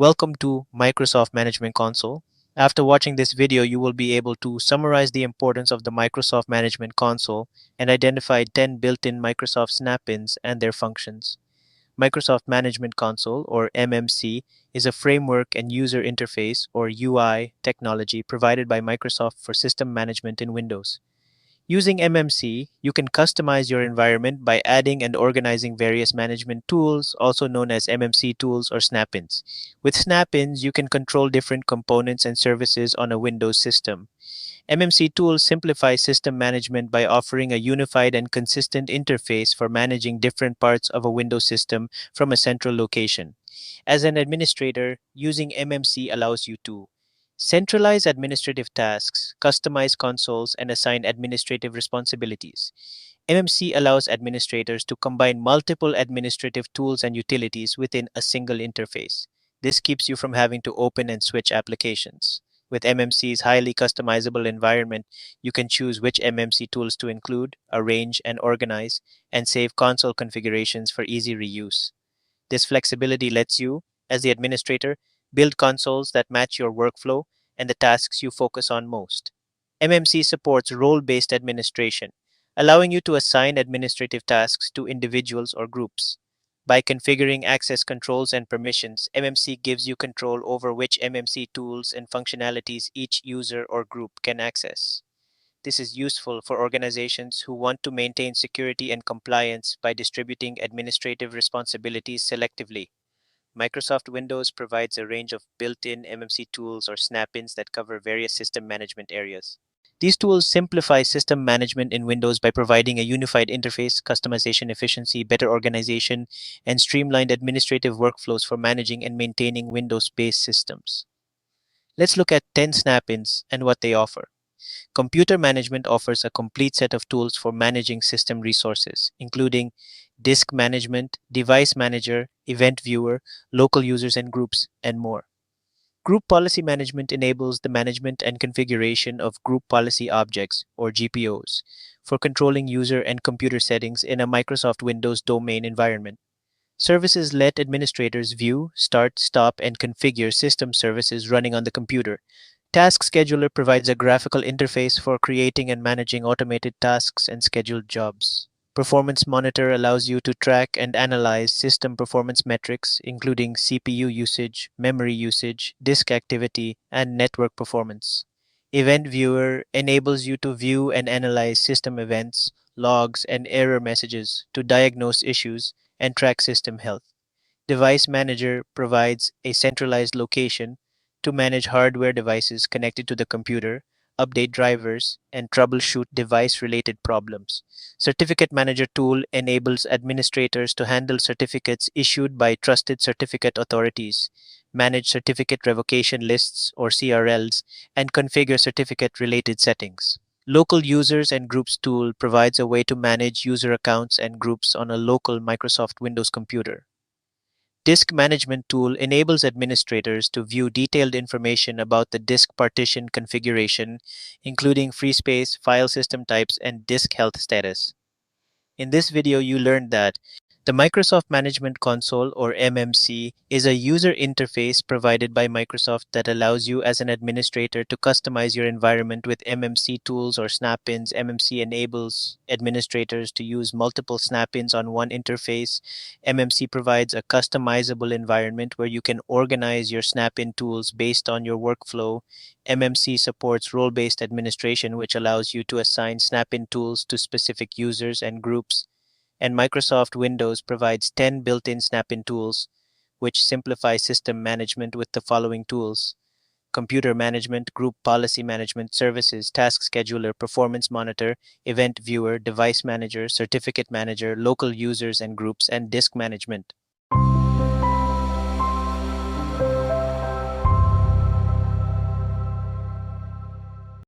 Welcome to Microsoft Management Console. After watching this video, you will be able to summarize the importance of the Microsoft Management Console and identify 10 built-in Microsoft snap-ins and their functions. Microsoft Management Console, or MMC, is a framework and user interface, or UI, technology provided by Microsoft for system management in Windows. Using MMC, you can customize your environment by adding and organizing various management tools, also known as MMC tools or snap-ins. With snap-ins, you can control different components and services on a Windows system. MMC tools simplify system management by offering a unified and consistent interface for managing different parts of a Windows system from a central location. As an administrator, using MMC allows you to centralize administrative tasks, customize consoles, and assign administrative responsibilities. MMC allows administrators to combine multiple administrative tools and utilities within a single interface. This keeps you from having to open and switch applications. With MMC's highly customizable environment, you can choose which MMC tools to include, arrange, and organize, and save console configurations for easy reuse. This flexibility lets you, as the administrator, build consoles that match your workflow and the tasks you focus on most. MMC supports role-based administration, allowing you to assign administrative tasks to individuals or groups. By configuring access controls and permissions, MMC gives you control over which MMC tools and functionalities each user or group can access. This is useful for organizations who want to maintain security and compliance by distributing administrative responsibilities selectively. Microsoft Windows provides a range of built-in MMC tools or snap-ins that cover various system management areas. These tools simplify system management in Windows by providing a unified interface, customization efficiency, better organization, and streamlined administrative workflows for managing and maintaining Windows-based systems. Let's look at 10 snap-ins and what they offer. Computer management offers a complete set of tools for managing system resources, including disk management, device manager, event viewer, local users and groups, and more. Group policy management enables the management and configuration of group policy objects, or GPOs, for controlling user and computer settings in a Microsoft Windows domain environment. Services let administrators view, start, stop, and configure system services running on the computer. Task Scheduler provides a graphical interface for creating and managing automated tasks and scheduled jobs. Performance Monitor allows you to track and analyze system performance metrics, including CPU usage, memory usage, disk activity, and network performance. Event Viewer enables you to view and analyze system events, logs, and error messages to diagnose issues and track system health. Device Manager provides a centralized location to manage hardware devices connected to the computer, update drivers, and troubleshoot device-related problems. Certificate Manager tool enables administrators to handle certificates issued by trusted certificate authorities, manage certificate revocation lists or CRLs, and configure certificate-related settings. Local Users and Groups tool provides a way to manage user accounts and groups on a local Microsoft Windows computer. Disk Management tool enables administrators to view detailed information about the disk partition configuration, including free space, file system types, and disk health status. In this video, you learned that the Microsoft Management Console, or MMC, is a user interface provided by Microsoft that allows you as an administrator to customize your environment with MMC tools or snap-ins. MMC enables administrators to use multiple snap-ins on one interface. MMC provides a customizable environment where you can organize your snap-in tools based on your workflow. MMC supports role-based administration, which allows you to assign snap-in tools to specific users and groups. And Microsoft Windows provides 10 built-in snap-in tools, which simplify system management with the following tools: Computer Management, Group Policy Management, Services, Task Scheduler, Performance Monitor, Event Viewer, Device Manager, Certificate Manager, Local Users and Groups, and Disk Management.